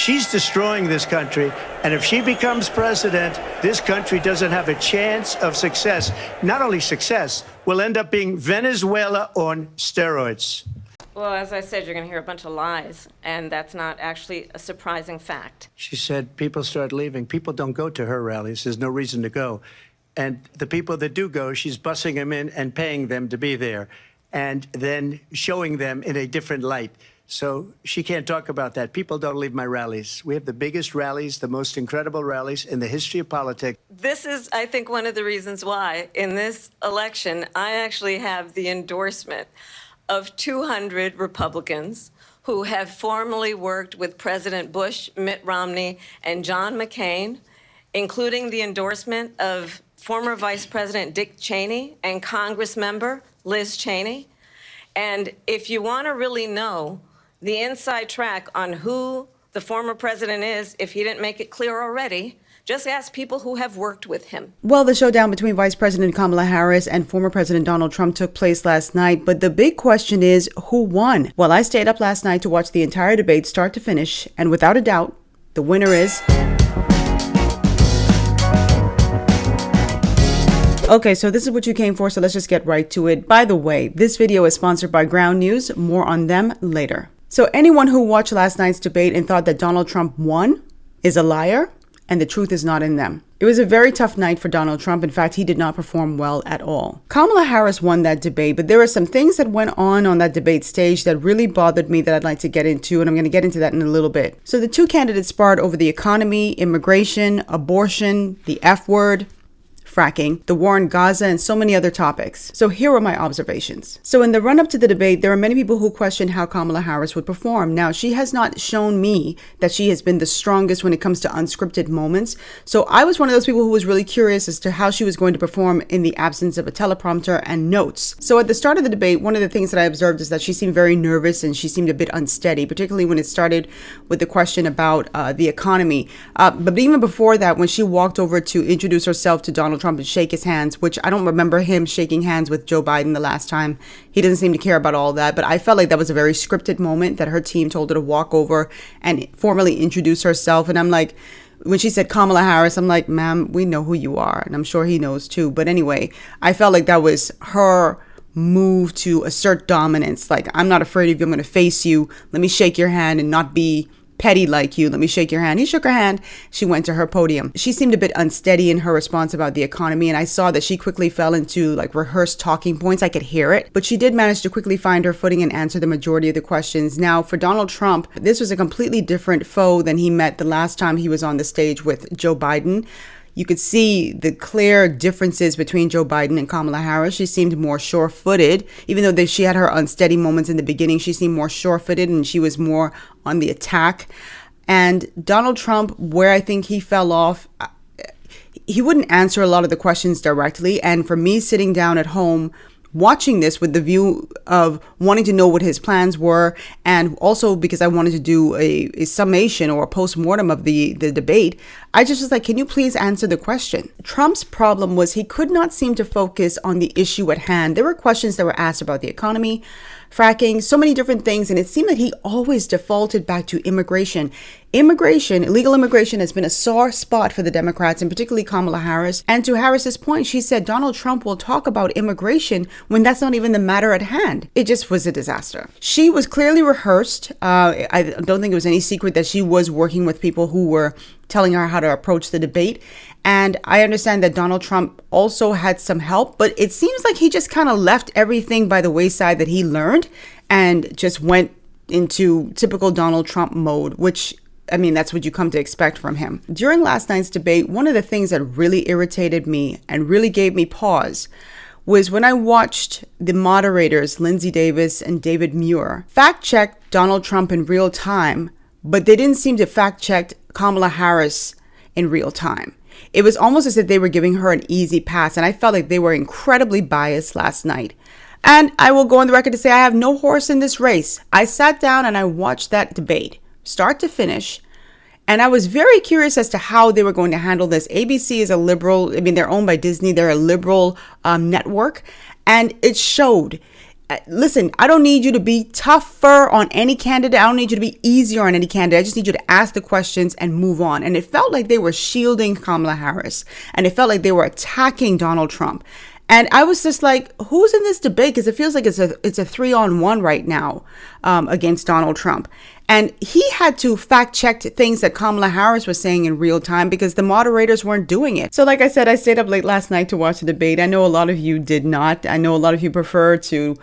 She's destroying this country. And if she becomes president, this country doesn't have a chance of success. Not only success, we'll end up being Venezuela on steroids. Well, as I said, you're going to hear a bunch of lies, and that's not actually a surprising fact. She said people start leaving. People don't go to her rallies. There's no reason to go. And the people that do go, she's bussing them in and paying them to be there, and then showing them in a different light. So she can't talk about that. People don't leave my rallies. We have the biggest rallies, the most incredible rallies in the history of politics. This is, I think, one of the reasons why in this election, I actually have the endorsement of 200 Republicans who have formerly worked with President Bush, Mitt Romney, and John McCain, including the endorsement of former Vice President Dick Cheney and Congress member Liz Cheney. And if you want to really know the inside track on who the former president is, if he didn't make it clear already, just ask people who have worked with him. Well, the showdown between Vice President Kamala Harris and former President Donald Trump took place last night. But the big question is, who won? Well, I stayed up last night to watch the entire debate start to finish. And without a doubt, the winner is... Okay, so this is what you came for, so let's just get right to it. By the way, this video is sponsored by Ground News. More on them later. So anyone who watched last night's debate and thought that Donald Trump won is a liar, and the truth is not in them. It was a very tough night for Donald Trump. In fact, he did not perform well at all. Kamala Harris won that debate, but there are some things that went on that debate stage that really bothered me that I'd like to get into, and I'm going to get into that in a little bit. So the two candidates sparred over the economy, immigration, abortion, the F word, fracking, the war in Gaza, and so many other topics. So here are my observations. So in the run-up to the debate, there are many people who question how Kamala Harris would perform. Now, she has not shown me that she has been the strongest when it comes to unscripted moments. So I was one of those people who was really curious as to how she was going to perform in the absence of a teleprompter and notes. So at the start of the debate, one of the things that I observed is that she seemed very nervous and she seemed a bit unsteady, particularly when it started with the question about the economy. But even before that, when she walked over to introduce herself to Donald Trump and shake his hands, which I don't remember him shaking hands with Joe Biden the last time. He doesn't seem to care about all that, but I felt like that was a very scripted moment that her team told her to walk over and formally introduce herself. And I'm like, when she said Kamala Harris, I'm like, ma'am, we know who you are. And I'm sure he knows too. But anyway, I felt like that was her move to assert dominance. Like, I'm not afraid of you. I'm going to face you. Let me shake your hand and not be petty like you. Let me shake your hand. He shook her hand. She went to her podium. She seemed a bit unsteady in her response about the economy, and I saw that she quickly fell into like rehearsed talking points. I could hear it, but she did manage to quickly find her footing and answer the majority of the questions. Now, for Donald Trump, this was a completely different foe than he met the last time he was on the stage with Joe Biden. You could see the clear differences between Joe Biden and Kamala Harris. She seemed more sure-footed. Even though she had her unsteady moments in the beginning, she seemed more sure-footed and she was more on the attack. And Donald Trump, where I think he fell off, he wouldn't answer a lot of the questions directly. And for me, sitting down at home, watching this with the view of wanting to know what his plans were, and also because I wanted to do a summation or a post-mortem of the debate, I just was like, can you please answer the question? Trump's problem was he could not seem to focus on the issue at hand. There were questions that were asked about the economy, fracking, so many different things, and it seemed that he always defaulted back to immigration. Immigration, illegal immigration, has been a sore spot for the Democrats, and particularly Kamala Harris. And to Harris's point, she said Donald Trump will talk about immigration when that's not even the matter at hand. It just was a disaster. She was clearly rehearsed. I don't think it was any secret that she was working with people who were telling her how to approach the debate. And I understand that Donald Trump also had some help, but it seems like he just kind of left everything by the wayside that he learned and just went into typical Donald Trump mode, which, I mean, that's what you come to expect from him. During last night's debate, one of the things that really irritated me and really gave me pause was when I watched the moderators, Lindsey Davis and David Muir, fact-check Donald Trump in real time, but they didn't seem to fact-check Kamala Harris in real time. It was almost as if they were giving her an easy pass, and I felt like they were incredibly biased last night. And I will go on the record to say I have no horse in this race. I sat down and I watched that debate, start to finish, and I was very curious as to how they were going to handle this. ABC is a liberal, I mean, they're owned by Disney. They're a liberal network, and it showed. Listen, I don't need you to be tougher on any candidate. I don't need you to be easier on any candidate. I just need you to ask the questions and move on. And it felt like they were shielding Kamala Harris, and it felt like they were attacking Donald Trump. And I was just like, who's in this debate? Because it feels like it's a 3-on-1 right now against Donald Trump. And he had to fact check things that Kamala Harris was saying in real time because the moderators weren't doing it. So like I said, I stayed up late last night to watch the debate. I know a lot of you did not. I know a lot of you prefer to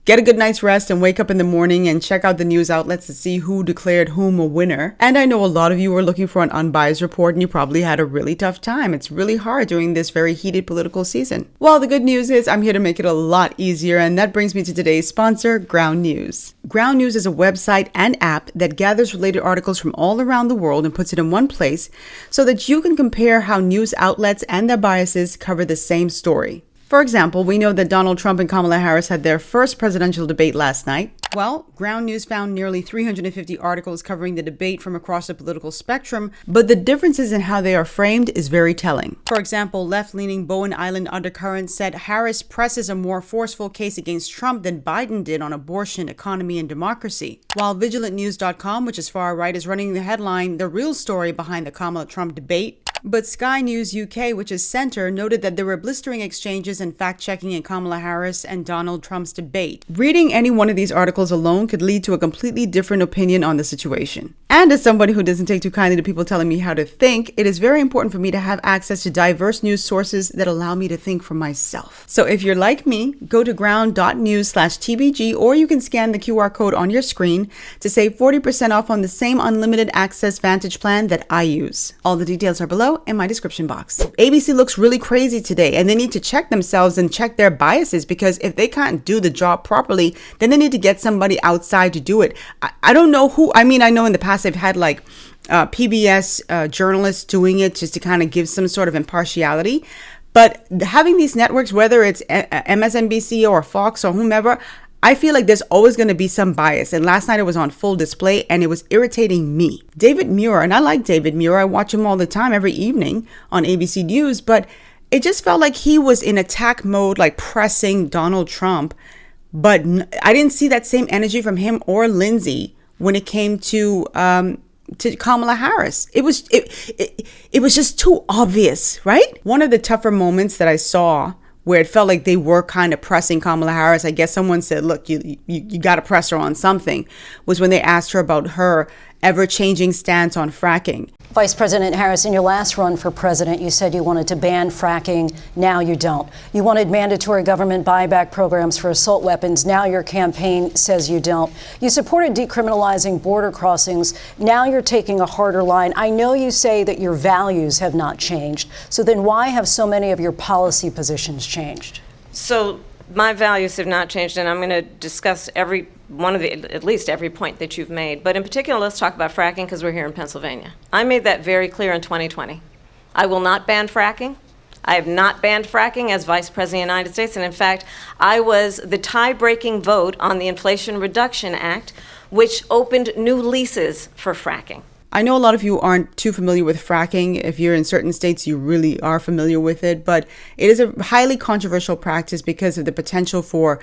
get a good night's rest and wake up in the morning and check out the news outlets to see who declared whom a winner. And I know a lot of you were looking for an unbiased report and you probably had a really tough time. It's really hard during this very heated political season. Well, the good news is I'm here to make it a lot easier, and that brings me to today's sponsor, Ground News. Ground News is a website and app that gathers related articles from all around the world and puts it in one place so that you can compare how news outlets and their biases cover the same story. For example, we know that Donald Trump and Kamala Harris had their first presidential debate last night. Well, Ground News found nearly 350 articles covering the debate from across the political spectrum, but the differences in how they are framed is very telling. For example, left-leaning Bowen Island Undercurrent said Harris presses a more forceful case against Trump than Biden did on abortion, economy, and democracy. While VigilantNews.com, which is far right, is running the headline, "The Real Story Behind the Kamala-Trump Debate." But Sky News UK, which is center, noted that there were blistering exchanges and fact-checking in Kamala Harris and Donald Trump's debate. Reading any one of these articles alone could lead to a completely different opinion on the situation. And as somebody who doesn't take too kindly to people telling me how to think, it is very important for me to have access to diverse news sources that allow me to think for myself. So if you're like me, go to ground.news/TBG, or you can scan the QR code on your screen to save 40% off on the same unlimited access Vantage plan that I use. All the details are below in my description box. ABC looks really crazy today, and they need to check themselves and check their biases, because if they can't do the job properly, then they need to get somebody outside to do it. I don't know who. I mean, I know in the past they've had like PBS journalists doing it just to kind of give some sort of impartiality. But having these networks, whether it's MSNBC or Fox or whomever, I feel like there's always going to be some bias. And last night it was on full display and it was irritating me. David Muir, and I like David Muir. I watch him all the time, every evening on ABC News. But it just felt like he was in attack mode, like pressing Donald Trump. But I didn't see that same energy from him or Lindsay when it came to Kamala Harris. It was just too obvious, right? One of the tougher moments that I saw where it felt like they were kind of pressing Kamala Harris, I guess someone said, look, you got to press her on something, was when they asked her about her ever-changing stance on fracking. Vice President Harris, in your last run for president, you said you wanted to ban fracking. Now you don't. You wanted mandatory government buyback programs for assault weapons. Now your campaign says you don't. You supported decriminalizing border crossings. Now you're taking a harder line. I know you say that your values have not changed. So then why have so many of your policy positions changed? So my values have not changed, and I'm going to discuss at least every point that you've made. But in particular, let's talk about fracking, because we're here in Pennsylvania. I made that very clear in 2020. I will not ban fracking. I have not banned fracking as Vice President of the United States. And in fact, I was the tie-breaking vote on the Inflation Reduction Act, which opened new leases for fracking. I know a lot of you aren't too familiar with fracking. If you're in certain states, you really are familiar with it. But it is a highly controversial practice because of the potential for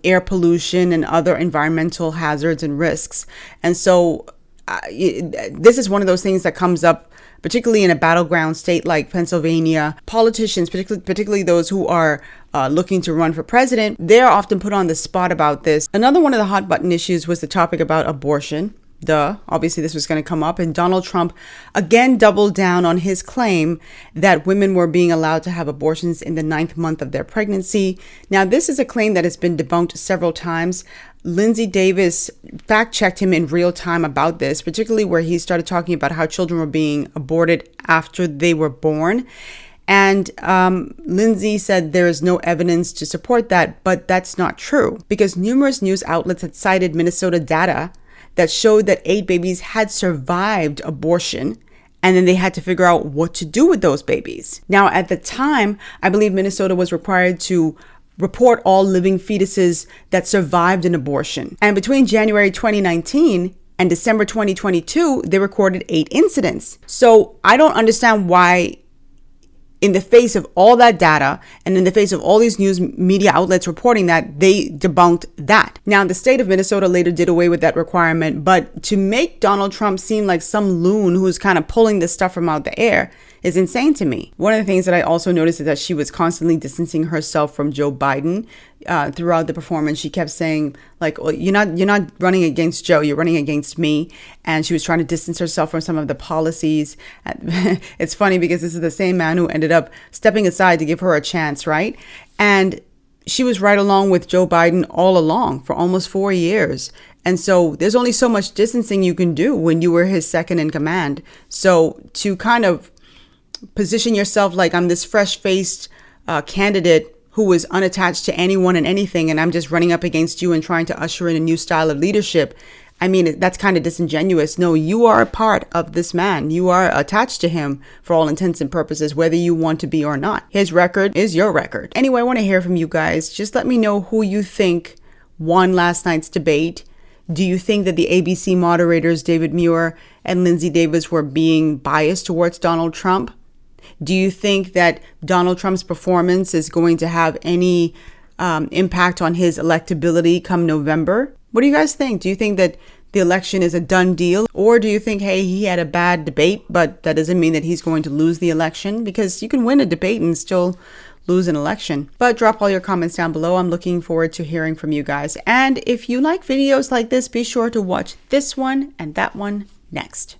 air pollution and other environmental hazards and risks. And so this is one of those things that comes up, particularly in a battleground state like Pennsylvania. Politicians, particularly those who are looking to run for president, they're often put on the spot about this. Another one of the hot button issues was the topic about abortion. Obviously this was going to come up, and Donald Trump again doubled down on his claim that women were being allowed to have abortions in the 9th month of their pregnancy. Now, this is a claim that has been debunked several times. Lindsay Davis fact-checked him in real time about this, particularly where he started talking about how children were being aborted after they were born. And Lindsay said there is no evidence to support that, but that's not true, because numerous news outlets had cited Minnesota data that showed that 8 babies had survived abortion, and then they had to figure out what to do with those babies. Now, at the time, I believe Minnesota was required to report all living fetuses that survived an abortion. And between January 2019 and December 2022, they recorded 8 incidents. So I don't understand why in the face of all that data and in the face of all these news media outlets reporting that, they debunked that. Now, the state of Minnesota later did away with that requirement, but to make Donald Trump seem like some loon who's kind of pulling this stuff from out the air is insane to me. One of the things that I also noticed is that she was constantly distancing herself from Joe Biden throughout the performance. She kept saying, like, well, you're not running against Joe, you're running against me. And she was trying to distance herself from some of the policies. It's funny because this is the same man who ended up stepping aside to give her a chance, right? And she was right along with Joe Biden all along for almost 4 years. And so there's only so much distancing you can do when you were his second in command. So to kind of position yourself like I'm this fresh-faced candidate who is unattached to anyone and anything, and I'm just running up against you and trying to usher in a new style of leadership, I mean, that's kind of disingenuous. No, you are a part of this man. You are attached to him for all intents and purposes, whether you want to be or not. His record is your record. Anyway, I want to hear from you guys. Just let me know who you think won last night's debate. Do you think that the ABC moderators, David Muir and Lindsay Davis, were being biased towards Donald Trump? Do you think that Donald Trump's performance is going to have any impact on his electability come November? What do you guys think? Do you think that the election is a done deal? Or do you think, hey, he had a bad debate, but that doesn't mean that he's going to lose the election? Because you can win a debate and still lose an election. But drop all your comments down below. I'm looking forward to hearing from you guys. And if you like videos like this, be sure to watch this one and that one next.